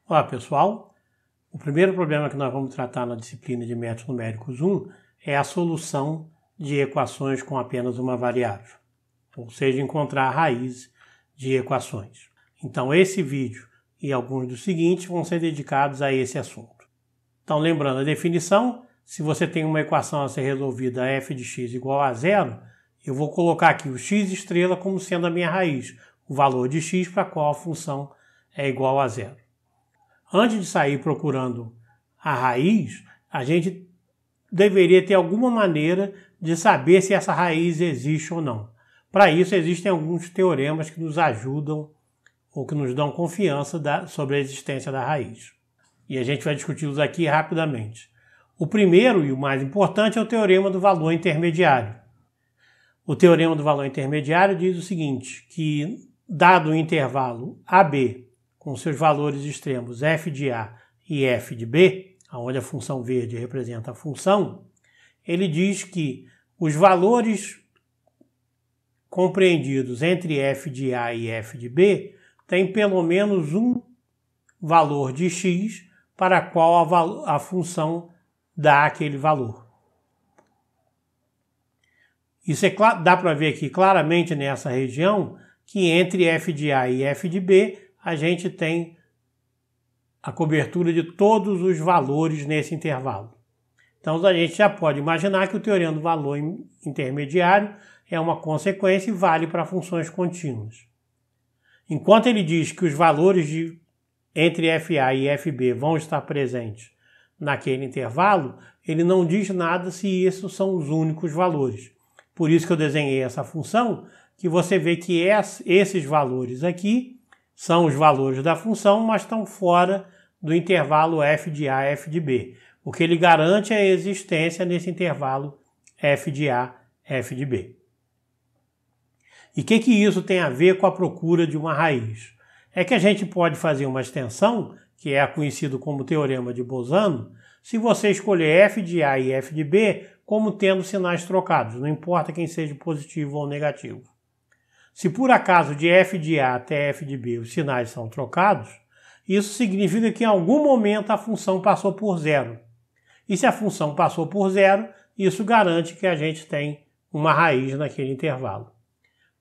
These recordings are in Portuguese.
Olá pessoal, o primeiro problema que nós vamos tratar na disciplina de métodos numéricos 1 é a solução de equações com apenas uma variável, ou seja, encontrar a raiz de equações. Então esse vídeo e alguns dos seguintes vão ser dedicados a esse assunto. Então lembrando a definição, se você tem uma equação a ser resolvida f de x igual a 0, eu vou colocar aqui o x estrela como sendo a minha raiz, o valor de x para qual a função é igual a 0. Antes de sair procurando a raiz, a gente deveria ter alguma maneira de saber se essa raiz existe ou não. Para isso, existem alguns teoremas que nos ajudam ou que nos dão confiança sobre a existência da raiz. E a gente vai discuti-los aqui rapidamente. O primeiro e o mais importante é o teorema do valor intermediário. O teorema do valor intermediário diz o seguinte, que dado o intervalo AB, com seus valores extremos f de A e f de B, onde a função verde representa a função, ele diz que os valores compreendidos entre f de A e f de B têm pelo menos um valor de x para qual a função dá aquele valor. Isso dá para ver aqui claramente nessa região que entre f de A e f de B a gente tem a cobertura de todos os valores nesse intervalo. Então a gente já pode imaginar que o teorema do valor intermediário é uma consequência e vale para funções contínuas. Enquanto ele diz que os valores entre FA e FB vão estar presentes naquele intervalo, ele não diz nada se esses são os únicos valores. Por isso que eu desenhei essa função, que você vê que esses valores aqui são os valores da função, mas estão fora do intervalo f de A, f de B. O que ele garante é a existência nesse intervalo f de A, f de B. E o que isso tem a ver com a procura de uma raiz? É que a gente pode fazer uma extensão, que é conhecido como teorema de Bolzano, se você escolher f de A e f de B como tendo sinais trocados, não importa quem seja positivo ou negativo. Se por acaso de f de A até f de B os sinais são trocados, isso significa que em algum momento a função passou por zero. E se a função passou por zero, isso garante que a gente tem uma raiz naquele intervalo.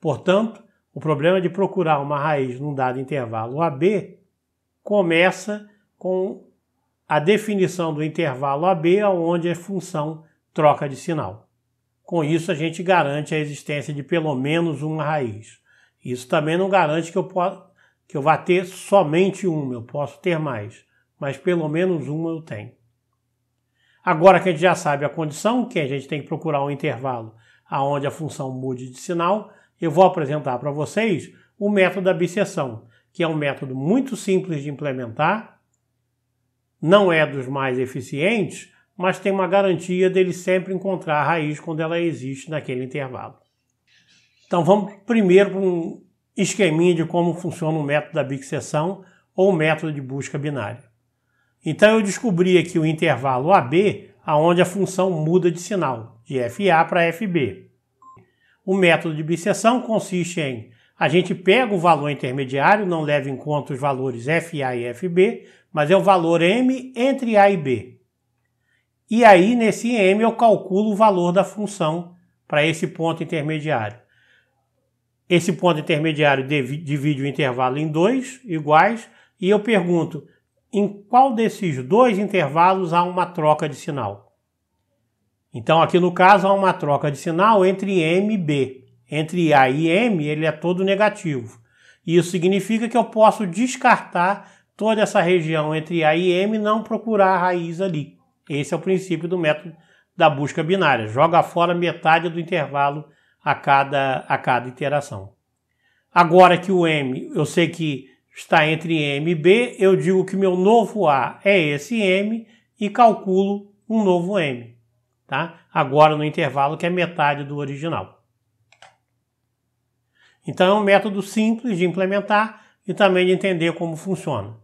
Portanto, o problema de procurar uma raiz num dado intervalo AB começa com a definição do intervalo AB, onde a função troca de sinal. Com isso, a gente garante a existência de pelo menos uma raiz. Isso também não garante que eu vá ter somente uma, eu posso ter mais, mas pelo menos uma eu tenho. Agora que a gente já sabe a condição, que a gente tem que procurar um intervalo onde a função mude de sinal, eu vou apresentar para vocês o método da bisseção, que é um método muito simples de implementar, não é dos mais eficientes, mas tem uma garantia dele sempre encontrar a raiz quando ela existe naquele intervalo. Então vamos primeiro para um esqueminha de como funciona o método da bisseção ou o método de busca binária. Então eu descobri aqui o intervalo AB, onde a função muda de sinal, de FA para FB. O método de bisseção consiste em a gente pega o valor intermediário, não leva em conta os valores FA e FB, mas é o valor M entre A e B. E aí, nesse M, eu calculo o valor da função para esse ponto intermediário. Esse ponto intermediário divide o intervalo em dois iguais e eu pergunto em qual desses dois intervalos há uma troca de sinal. Então, aqui no caso, há uma troca de sinal entre M e B. Entre A e M, ele é todo negativo. Isso significa que eu posso descartar toda essa região entre A e M e não procurar a raiz ali. Esse é o princípio do método da busca binária. Joga fora metade do intervalo a cada iteração. Agora que o M, eu sei que está entre M e B, eu digo que meu novo A é esse M e calculo um novo M. Tá? Agora no intervalo que é metade do original. Então é um método simples de implementar e também de entender como funciona.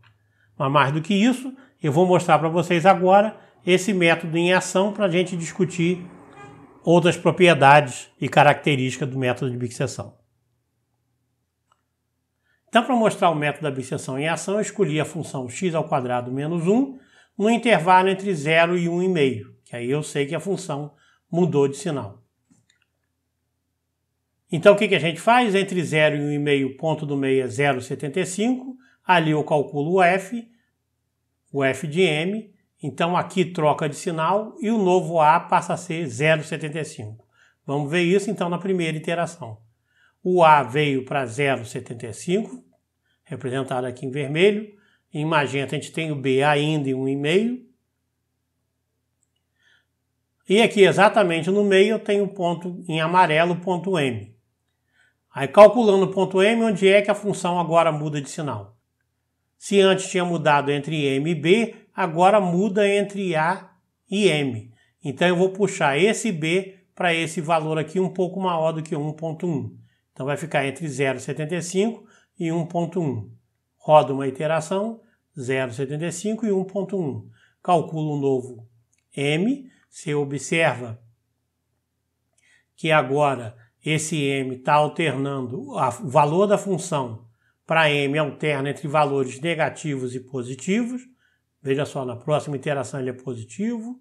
Mas mais do que isso, eu vou mostrar para vocês agora esse método em ação para a gente discutir outras propriedades e características do método de bicseção. Então, para mostrar o método da bicseção em ação, eu escolhi a função x² menos 1 no intervalo entre 0 e 1,5, que aí eu sei que a função mudou de sinal. Então, o que a gente faz? Entre 0 e 1,5, o ponto do meio é 0,75. Ali eu calculo o f de m. Então, aqui troca de sinal e o novo a passa a ser 0,75. Vamos ver isso, então, na primeira iteração. O a veio para 0,75, representado aqui em vermelho. Em magenta, a gente tem o b ainda em 1,5. E aqui, exatamente no meio, eu tenho o ponto em amarelo, o ponto m. Aí, calculando o ponto m, onde é que a função agora muda de sinal? Se antes tinha mudado entre m e b, agora muda entre a e m. Então, eu vou puxar esse b para esse valor aqui um pouco maior do que 1,1. Então, vai ficar entre 0,75 e 1,1. Roda uma iteração, 0,75 e 1,1. Calculo um novo m. Você observa que agora esse m está alternando, o valor da função para m alterna entre valores negativos e positivos. Veja só, na próxima iteração ele é positivo,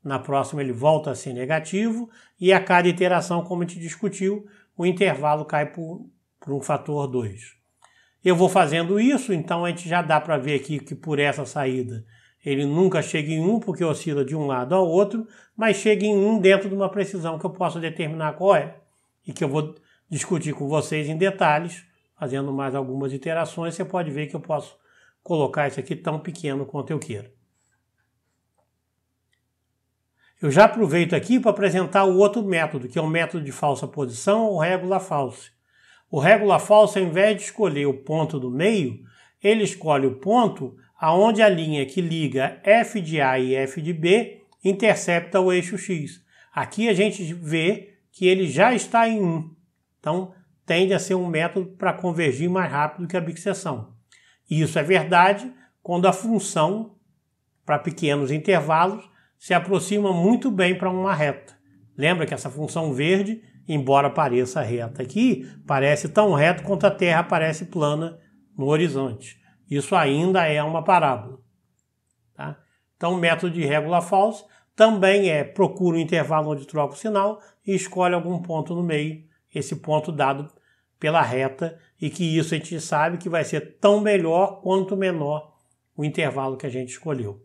na próxima ele volta a ser negativo, e a cada iteração, como a gente discutiu, o intervalo cai por um fator 2. Eu vou fazendo isso, então a gente já dá para ver aqui que por essa saída ele nunca chega em 1, porque oscila de um lado ao outro, mas chega em 1 dentro de uma precisão que eu posso determinar qual é, e que eu vou discutir com vocês em detalhes, fazendo mais algumas iterações. Você pode ver que eu posso colocar isso aqui tão pequeno quanto eu queira. Eu já aproveito aqui para apresentar o outro método, que é o método de falsa posição ou regula false. O regula false, ao invés de escolher o ponto do meio, ele escolhe o ponto aonde a linha que liga f de A e f de B intercepta o eixo x. Aqui a gente vê que ele já está em 1. Então, tende a ser um método para convergir mais rápido que a bicseção. Isso é verdade quando a função, para pequenos intervalos, se aproxima muito bem para uma reta. Lembra que essa função verde, embora pareça reta aqui, parece tão reta quanto a Terra parece plana no horizonte. Isso ainda é uma parábola. Tá? Então, o método de regula false também procura um intervalo onde troca o sinal e escolhe algum ponto no meio, esse ponto dado pela reta, e que isso a gente sabe que vai ser tão melhor quanto menor o intervalo que a gente escolheu.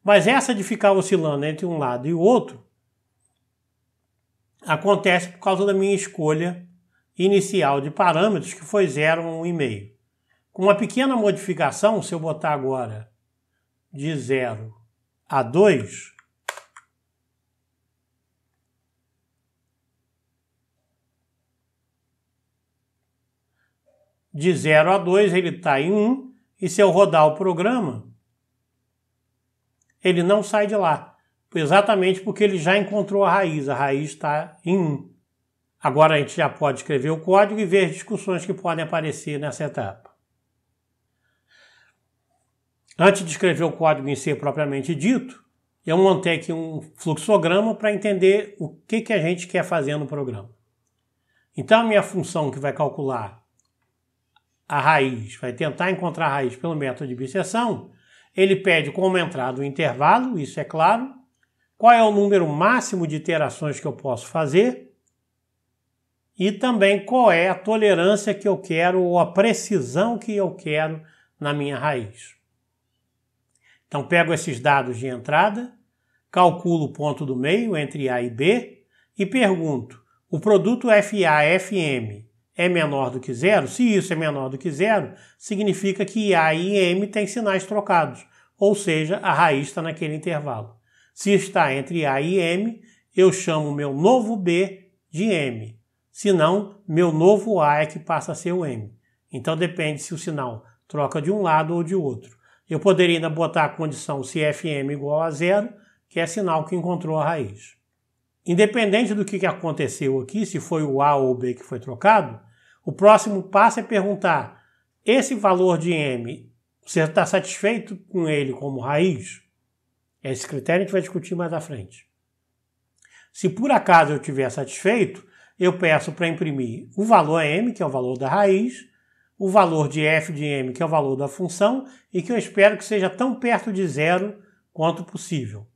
Mas essa de ficar oscilando entre um lado e o outro acontece por causa da minha escolha inicial de parâmetros, que foi 0 a 1,5. Com uma pequena modificação, se eu botar agora de 0 a 2, de 0 a 2 ele está em 1, e se eu rodar o programa, ele não sai de lá, exatamente porque ele já encontrou a raiz está em 1. Agora a gente já pode escrever o código e ver as discussões que podem aparecer nessa etapa. Antes de escrever o código em si propriamente dito, eu montei aqui um fluxograma para entender o que a gente quer fazer no programa. Então a minha função que vai calcular a raiz, vai tentar encontrar a raiz pelo método de bicseção, ele pede como entrada o intervalo, isso é claro, qual é o número máximo de iterações que eu posso fazer e também qual é a tolerância que eu quero ou a precisão que eu quero na minha raiz. Então pego esses dados de entrada, calculo o ponto do meio entre A e B e pergunto, o produto FA-FM é menor do que 0? Se isso é menor do que 0, significa que A e M têm sinais trocados, ou seja, a raiz está naquele intervalo. Se está entre A e M, eu chamo meu novo B de M. Se não, meu novo A é que passa a ser o M. Então depende se o sinal troca de um lado ou de outro. Eu poderia ainda botar a condição se FM igual a 0, que é sinal que encontrou a raiz. Independente do que aconteceu aqui, se foi o A ou o B que foi trocado, o próximo passo é perguntar, esse valor de M, você está satisfeito com ele como raiz? Esse critério a gente vai discutir mais à frente. Se por acaso eu estiver satisfeito, eu peço para imprimir o valor m, que é o valor da raiz, o valor de f de m, que é o valor da função, e que eu espero que seja tão perto de zero quanto possível.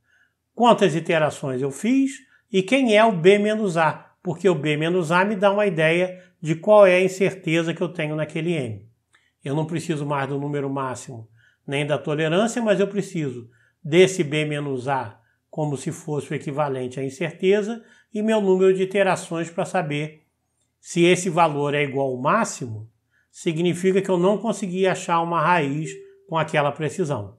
Quantas iterações eu fiz e quem é o b menos a, porque o b menos a me dá uma ideia de qual é a incerteza que eu tenho naquele m. Eu não preciso mais do número máximo nem da tolerância, mas eu preciso desse b menos a como se fosse o equivalente à incerteza e meu número de iterações para saber se esse valor é igual ao máximo, significa que eu não consegui achar uma raiz com aquela precisão.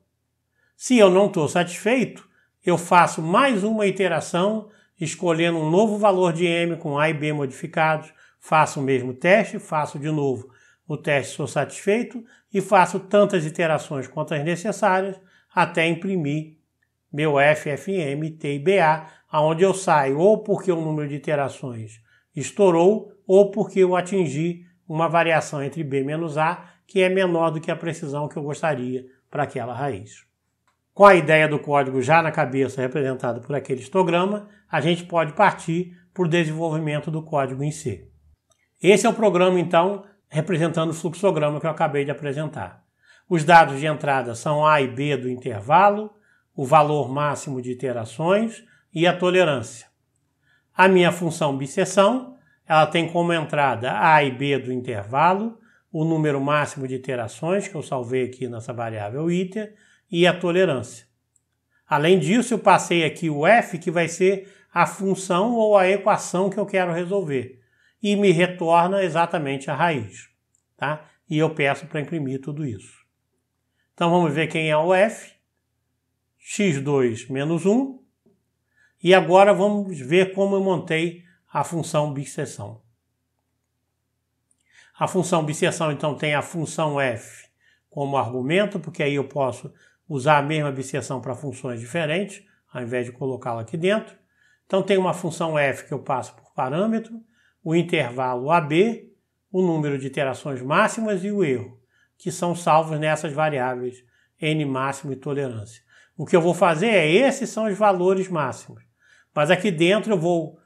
Se eu não estou satisfeito, eu faço mais uma iteração, escolhendo um novo valor de m com a e b modificados, faço o mesmo teste, faço de novo o teste, sou satisfeito e faço tantas iterações quanto as necessárias até imprimir meu f, fm, t e ba, onde eu saio ou porque o número de iterações estourou ou porque eu atingi uma variação entre b menos a, que é menor do que a precisão que eu gostaria para aquela raiz. Com a ideia do código já na cabeça, representado por aquele histograma, a gente pode partir para o desenvolvimento do código em C. Esse é o programa, então, representando o fluxograma que eu acabei de apresentar. Os dados de entrada são a e b do intervalo, o valor máximo de iterações e a tolerância. A minha função bisseção, ela tem como entrada a e b do intervalo, o número máximo de iterações, que eu salvei aqui nessa variável iter, e a tolerância. Além disso, eu passei aqui o f, que vai ser a função ou a equação que eu quero resolver, e me retorna exatamente a raiz. Tá? E eu peço para imprimir tudo isso. Então vamos ver quem é o f. x2 menos 1. E agora vamos ver como eu montei a função bisseção. A função bisseção, então, tem a função f como argumento, porque aí eu posso usar a mesma bisseção para funções diferentes, ao invés de colocá-la aqui dentro. Então tem uma função f que eu passo por parâmetro, o intervalo AB, o número de iterações máximas e o erro, que são salvos nessas variáveis n máximo e tolerância. O que eu vou fazer esses são os valores máximos. Mas aqui dentro eu vou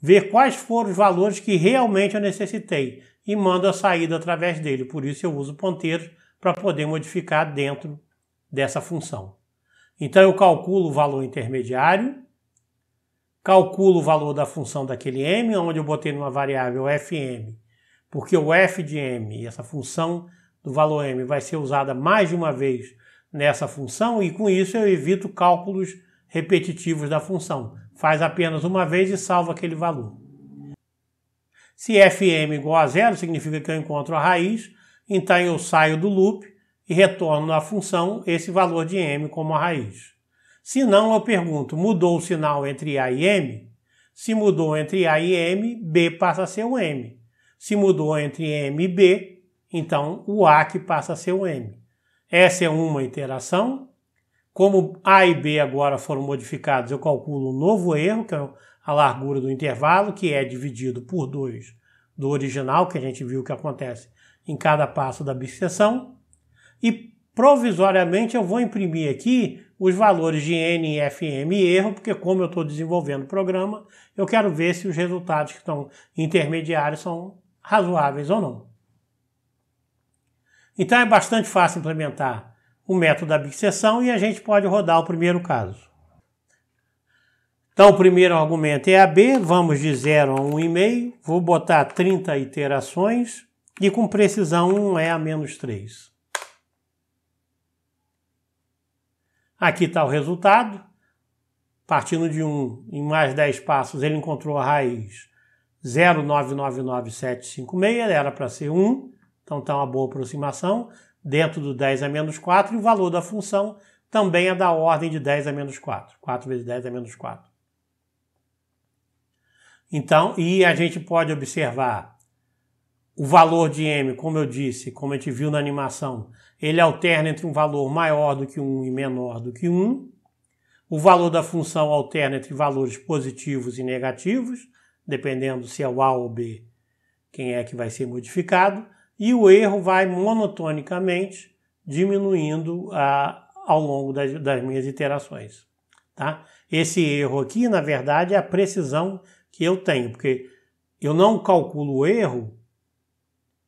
ver quais foram os valores que realmente eu necessitei e mando a saída através dele. Por isso eu uso ponteiros para poder modificar dentro dessa função. Então eu calculo o valor intermediário, calculo o valor da função daquele m, onde eu botei numa variável fm, porque o f de m, essa função do valor m, vai ser usada mais de uma vez nessa função e com isso eu evito cálculos repetitivos da função. Faz apenas uma vez e salva aquele valor. Se fm igual a zero, significa que eu encontro a raiz, então eu saio do loop e retorno na função esse valor de m como a raiz. Se não, eu pergunto, mudou o sinal entre a e m? Se mudou entre a e m, b passa a ser o m. Se mudou entre m e b, então o a que passa a ser o m. Essa é uma iteração. Como a e b agora foram modificados, eu calculo um novo erro, que é a largura do intervalo, que é dividido por 2 do original, que a gente viu que acontece em cada passo da bisseção. E provisoriamente eu vou imprimir aqui os valores de n, fm e erro, porque como eu estou desenvolvendo o programa, eu quero ver se os resultados que estão intermediários são razoáveis ou não. Então é bastante fácil implementar o método da bisseção e a gente pode rodar o primeiro caso. Então o primeiro argumento é AB, vamos de 0 a 1,5, vou botar 30 iterações e com precisão 1 é a menos 3. Aqui está o resultado. Partindo de 1, em mais 10 passos, ele encontrou a raiz 0,999756, era para ser 1, então está uma boa aproximação, dentro do 10 a menos 4, e o valor da função também é da ordem de 10 a menos 4, 4 vezes 10 a menos 4. Então, e a gente pode observar o valor de m, como eu disse, como a gente viu na animação, ele alterna entre um valor maior do que 1 e menor do que 1. O valor da função alterna entre valores positivos e negativos, dependendo se é o A ou B, quem é que vai ser modificado. E o erro vai monotonicamente diminuindo ao longo das minhas iterações. tá? Esse erro aqui, na verdade, é a precisão que eu tenho, porque eu não calculo o erro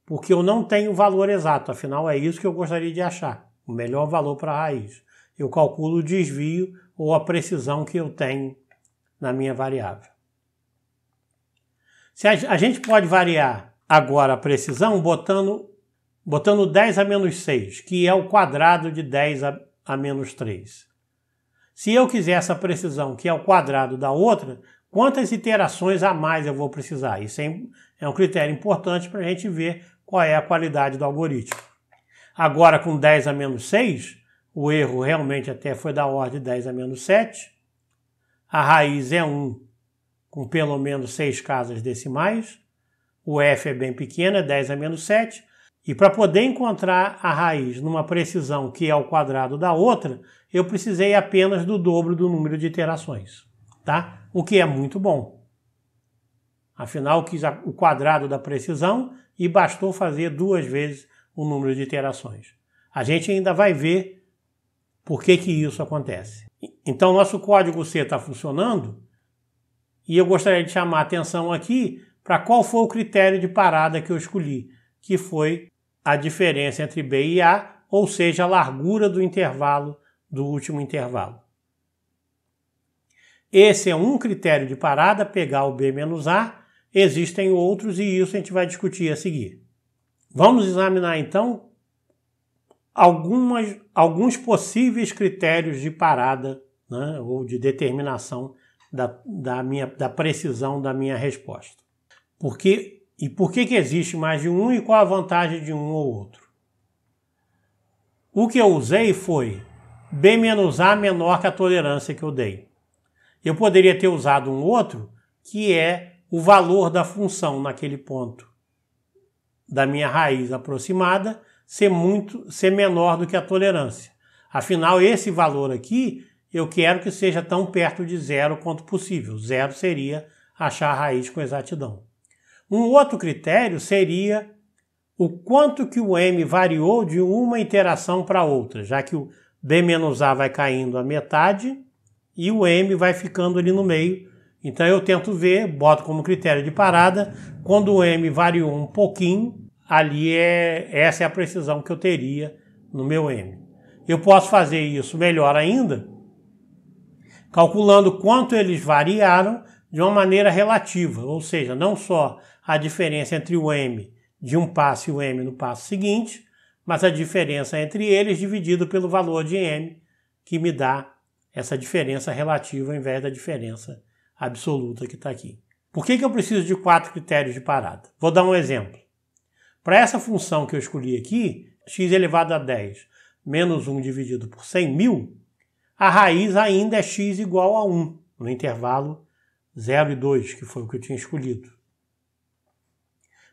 porque eu não tenho o valor exato, afinal é isso que eu gostaria de achar, o melhor valor para a raiz. Eu calculo o desvio ou a precisão que eu tenho na minha variável. A gente pode variar agora a precisão botando 10 a menos 6, que é o quadrado de 10 a menos 3. Se eu quiser essa precisão, que é o quadrado da outra, quantas iterações a mais eu vou precisar? Isso é um critério importante para a gente ver qual é a qualidade do algoritmo. Agora, com 10 a menos 6, o erro realmente até foi da ordem de 10 a menos 7. A raiz é 1, com pelo menos 6 casas decimais. O f é bem pequeno, é 10 a menos 7. E para poder encontrar a raiz numa precisão que é o quadrado da outra, eu precisei apenas do dobro do número de iterações, tá? O que é muito bom. Afinal, eu quis o quadrado da precisão e bastou fazer 2 vezes o número de iterações. A gente ainda vai ver por que isso acontece. Então, nosso código C está funcionando e eu gostaria de chamar a atenção aqui para qual foi o critério de parada que eu escolhi, que foi a diferença entre B e A, ou seja, a largura do intervalo do último intervalo. Esse é um critério de parada, pegar o B menos A. Existem outros e isso a gente vai discutir a seguir. Vamos examinar então alguns possíveis critérios de parada, né, ou de determinação da precisão da minha resposta. Por que existe mais de um e qual a vantagem de um ou outro? O que eu usei foi B menos A menor que a tolerância que eu dei. Eu poderia ter usado um outro, que é o valor da função naquele ponto da minha raiz aproximada ser menor do que a tolerância. Afinal, esse valor aqui, eu quero que seja tão perto de zero quanto possível. Zero seria achar a raiz com exatidão. Um outro critério seria o quanto que o m variou de uma iteração para outra, já que o B menos A vai caindo a metade e o m vai ficando ali no meio. Então eu tento ver, boto como critério de parada, quando o m variou um pouquinho, ali essa é a precisão que eu teria no meu m. Eu posso fazer isso melhor ainda, calculando quanto eles variaram de uma maneira relativa, ou seja, não só a diferença entre o m de um passo e o m no passo seguinte, mas a diferença entre eles dividido pelo valor de m, que me dá essa diferença relativa ao invés da diferença absoluta que está aqui. Por que eu preciso de 4 critérios de parada? Vou dar um exemplo. Para essa função que eu escolhi aqui, x elevado a 10 menos 1 dividido por 100.000, a raiz ainda é x igual a 1, no intervalo 0 e 2, que foi o que eu tinha escolhido.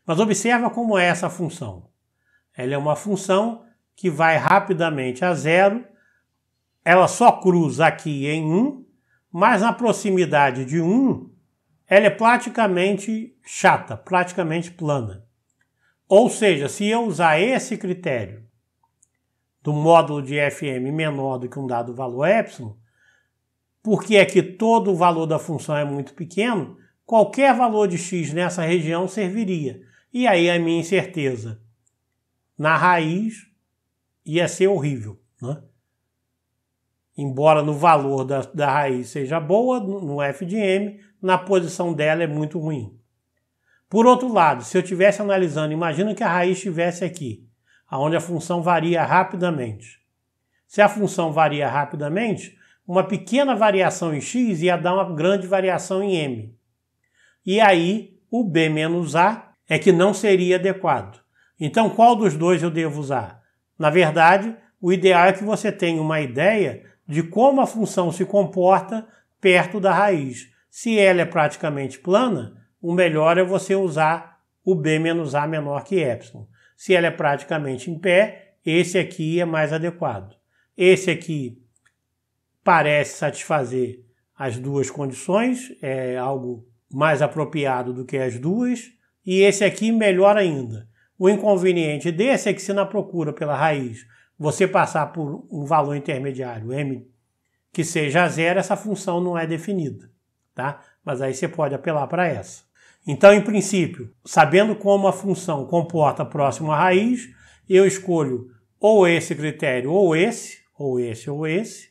Mas observa como é essa função. Ela é uma função que vai rapidamente a 0, ela só cruza aqui em 1, mas na proximidade de 1, ela é praticamente chata, praticamente plana. Ou seja, se eu usar esse critério do módulo de fm menor do que um dado valor epsilon, porque é que todo o valor da função é muito pequeno, qualquer valor de x nessa região serviria. E aí a minha incerteza na raiz ia ser horrível, né? Embora no valor da raiz seja boa, no f de m, na posição dela é muito ruim. Por outro lado, se eu estivesse analisando, imagina que a raiz estivesse aqui, onde a função varia rapidamente. Se a função varia rapidamente, uma pequena variação em x ia dar uma grande variação em m. E aí, o B menos A é que não seria adequado. Então, qual dos dois eu devo usar? Na verdade, o ideal é que você tenha uma ideia de como a função se comporta perto da raiz. Se ela é praticamente plana, o melhor é você usar o B menos A menor que epsilon. Se ela é praticamente em pé, esse aqui é mais adequado. Esse aqui parece satisfazer as duas condições, é algo mais apropriado do que as duas, e esse aqui melhor ainda. O inconveniente desse é que se na procura pela raiz você passar por um valor intermediário, m, que seja zero, essa função não é definida, tá? Mas aí você pode apelar para essa. Então, em princípio, sabendo como a função comporta próximo à raiz, eu escolho ou esse critério ou esse, ou esse ou esse.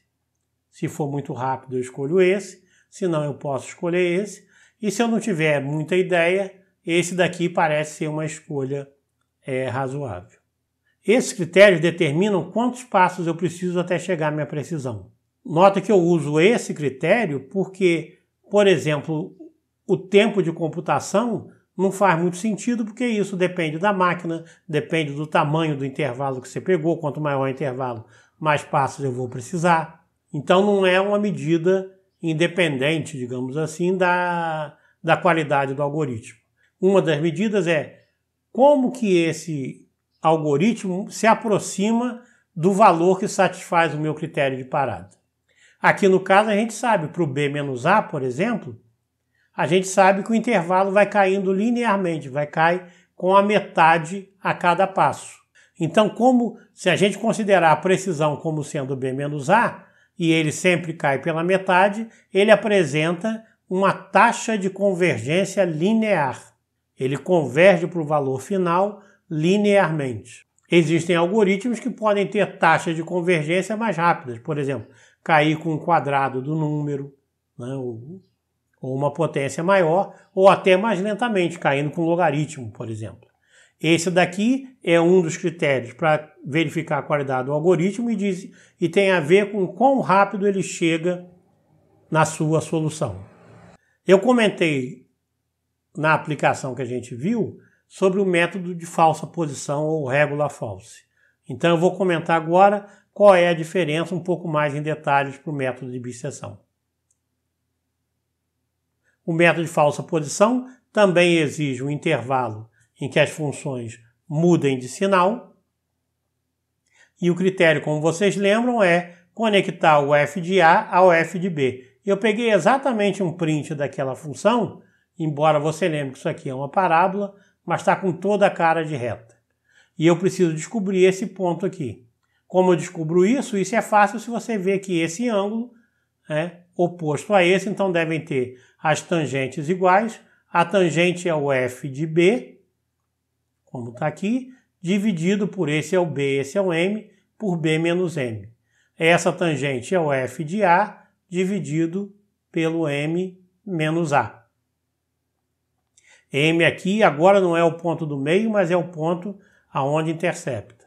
Se for muito rápido, eu escolho esse. Se não, eu posso escolher esse. E se eu não tiver muita ideia, esse daqui parece ser uma escolha razoável. Esses critérios determinam quantos passos eu preciso até chegar à minha precisão. Nota que eu uso esse critério porque, por exemplo, o tempo de computação não faz muito sentido, porque isso depende da máquina, depende do tamanho do intervalo que você pegou. Quanto maior o intervalo, mais passos eu vou precisar. Então não é uma medida independente, digamos assim, da qualidade do algoritmo. Uma das medidas é como que esse algoritmo se aproxima do valor que satisfaz o meu critério de parada. Aqui no caso a gente sabe, para o B-A, por exemplo, a gente sabe que o intervalo vai caindo linearmente, vai cair com a metade a cada passo. Então, se a gente considerar a precisão como sendo B-A, e ele sempre cai pela metade, ele apresenta uma taxa de convergência linear. Ele converge para o valor final linearmente. Existem algoritmos que podem ter taxas de convergência mais rápidas, por exemplo, cair com um quadrado do número, né, ou uma potência maior, ou até mais lentamente, caindo com logaritmo, por exemplo. Esse daqui é um dos critérios para verificar a qualidade do algoritmo e tem a ver com quão rápido ele chega na sua solução. Eu comentei na aplicação que a gente viu sobre o método de falsa posição ou regula false. Então eu vou comentar agora qual é a diferença um pouco mais em detalhes para o método de bisseção. O método de falsa posição também exige um intervalo em que as funções mudem de sinal. E o critério, como vocês lembram, é conectar o f de A ao f de B. Eu peguei exatamente um print daquela função, embora você lembre que isso aqui é uma parábola, mas está com toda a cara de reta. E eu preciso descobrir esse ponto aqui. Como eu descubro isso? Isso é fácil se você ver que esse ângulo é oposto a esse, então devem ter as tangentes iguais. A tangente é o f de B, como está aqui, dividido por esse é o B, esse é o M, por B menos M. Essa tangente é o f de A, dividido pelo M menos A. M aqui agora não é o ponto do meio, mas é o ponto aonde intercepta.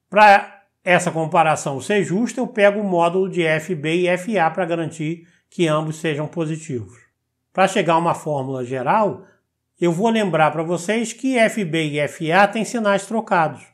Para essa comparação ser justa, eu pego o módulo de FB e FA para garantir que ambos sejam positivos. Para chegar a uma fórmula geral, eu vou lembrar para vocês que FB e FA têm sinais trocados.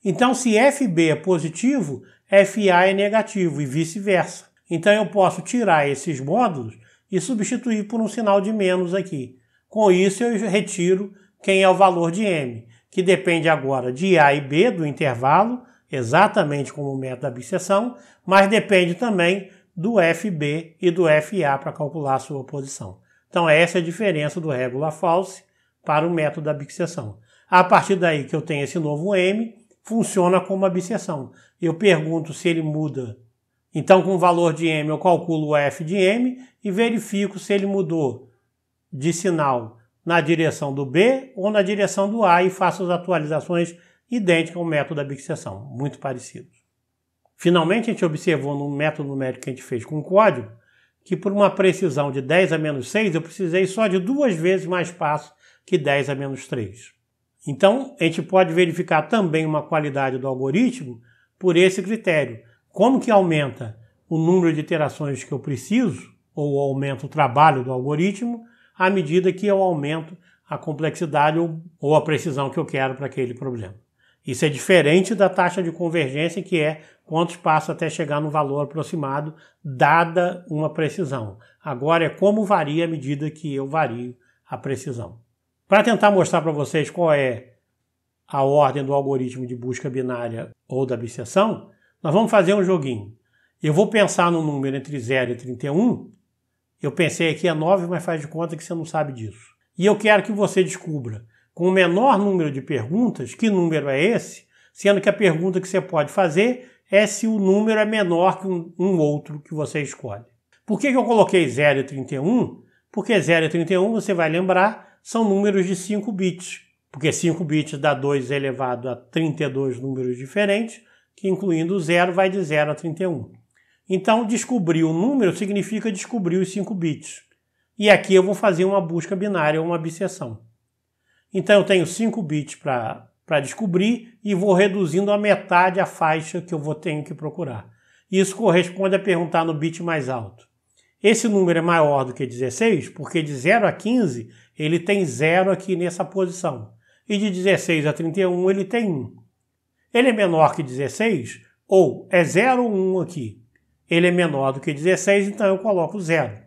Então, se FB é positivo, FA é negativo e vice-versa. Então, eu posso tirar esses módulos e substituir por um sinal de menos aqui. Com isso, eu retiro quem é o valor de M, que depende agora de A e B, do intervalo, exatamente como o método da bisseção, mas depende também do FB e do FA para calcular a sua posição. Então, essa é a diferença do regula false para o método da bisseção. A partir daí que eu tenho esse novo M, funciona como a bisseção. Eu pergunto se ele muda. Então, com o valor de M, eu calculo o F de M e verifico se ele mudou de sinal na direção do B ou na direção do A e faço as atualizações idênticas ao método da bisseção, muito parecidos. Finalmente, a gente observou no método numérico que a gente fez com código que por uma precisão de 10 a menos 6, eu precisei só de 2 vezes mais passos que 10 a menos 3. Então, a gente pode verificar também uma qualidade do algoritmo por esse critério. Como que aumenta o número de iterações que eu preciso, ou aumenta o trabalho do algoritmo, à medida que eu aumento a complexidade ou a precisão que eu quero para aquele problema. Isso é diferente da taxa de convergência, que é quantos passos até chegar no valor aproximado, dada uma precisão. Agora é como varia à medida que eu vario a precisão. Para tentar mostrar para vocês qual é a ordem do algoritmo de busca binária ou da bisseção, nós vamos fazer um joguinho. Eu vou pensar no número entre 0 e 31. Eu pensei aqui é 9, mas faz de conta que você não sabe disso. E eu quero que você descubra, com o menor número de perguntas, que número é esse, sendo que a pergunta que você pode fazer é se o número é menor que um outro que você escolhe. Por que eu coloquei 0 e 31? Porque 0 e 31, você vai lembrar, são números de 5 bits. Porque 5 bits dá 2 elevado a 32 números diferentes, que incluindo o 0 vai de 0 a 31. Então, descobrir o número significa descobrir os 5 bits. E aqui eu vou fazer uma busca binária, uma abscissão. Então, eu tenho 5 bits para descobrir e vou reduzindo a metade a faixa que eu tenho que procurar. Isso corresponde a perguntar no bit mais alto. Esse número é maior do que 16, porque de 0 a 15 ele tem 0 aqui nessa posição. E de 16 a 31 ele tem 1. Ele é menor que 16, ou é 0 ou 1 aqui. Ele é menor do que 16, então eu coloco 0.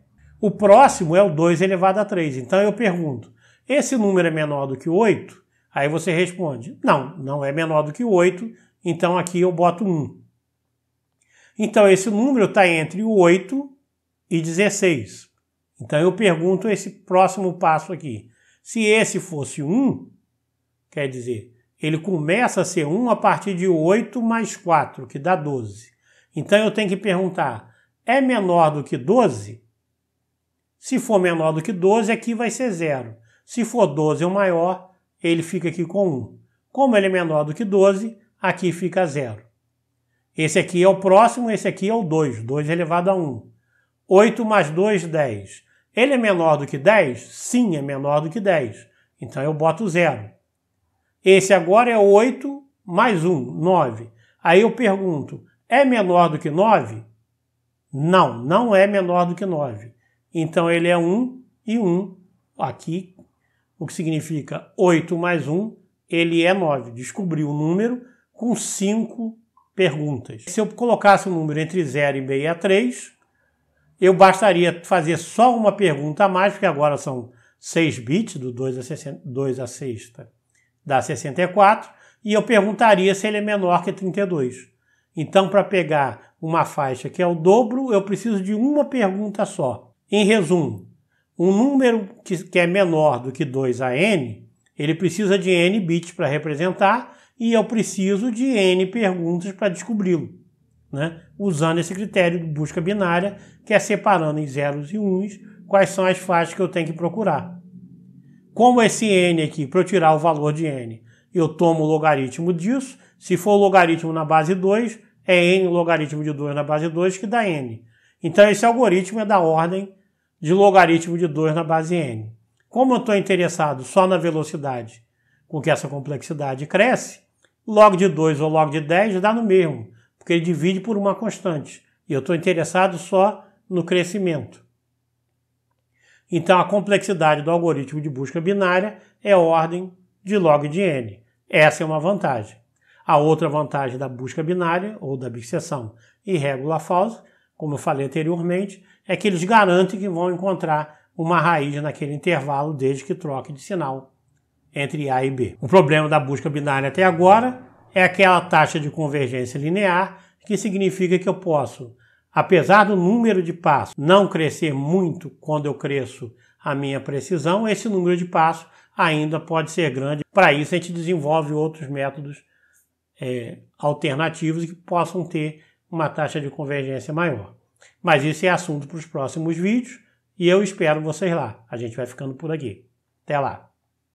O próximo é o 2 elevado a 3. Então eu pergunto, esse número é menor do que 8? Aí você responde, não é menor do que 8, então aqui eu boto 1. Então esse número está entre o 8 e 16. Então eu pergunto esse próximo passo aqui. Se esse fosse 1, quer dizer, ele começa a ser 1 a partir de 8 mais 4, que dá 12. Então eu tenho que perguntar, é menor do que 12? Se for menor do que 12, aqui vai ser 0. Se for 12 ou maior, ele fica aqui com 1. Como ele é menor do que 12, aqui fica 0. Esse aqui é o próximo, esse aqui é o 2. 2 elevado a 1. 8 mais 2, 10. Ele é menor do que 10? Sim, é menor do que 10. Então eu boto 0. Esse agora é 8 mais 1, 9. Aí eu pergunto, é menor do que 9? Não é menor do que 9. Então ele é 1 e 1 aqui, o que significa 8 mais 1, ele é 9. Descobri o número com 5 perguntas. Se eu colocasse o número entre 0 e 63, eu bastaria fazer só uma pergunta a mais, porque agora são 6 bits, do 2 a 6 dá 64, e eu perguntaria se ele é menor que 32. Então, para pegar uma faixa que é o dobro, eu preciso de uma pergunta só. Em resumo, um número que é menor do que 2 a n, ele precisa de n bits para representar e eu preciso de n perguntas para descobri-lo, né? Usando esse critério de busca binária, que é separando em zeros e uns quais são as faixas que eu tenho que procurar. Como esse n aqui, para eu tirar o valor de n, eu tomo o logaritmo disso. Se for o logaritmo na base 2, é n o logaritmo de 2 na base 2 que dá n. Então esse algoritmo é da ordem de logaritmo de 2 na base n. Como eu estou interessado só na velocidade com que essa complexidade cresce, log de 2 ou log de 10 dá no mesmo, porque ele divide por uma constante. E eu estou interessado só no crescimento. Então a complexidade do algoritmo de busca binária é ordem de log de n. Essa é uma vantagem. A outra vantagem da busca binária, ou da abscissão e regular false, como eu falei anteriormente, é que eles garantem que vão encontrar uma raiz naquele intervalo desde que troque de sinal entre A e B. O problema da busca binária até agora é aquela taxa de convergência linear, que significa que eu posso, apesar do número de passos não crescer muito quando eu cresço a minha precisão, esse número de passos ainda pode ser grande. Para isso a gente desenvolve outros métodos alternativos que possam ter uma taxa de convergência maior. Mas isso é assunto para os próximos vídeos e eu espero vocês lá. A gente vai ficando por aqui. Até lá!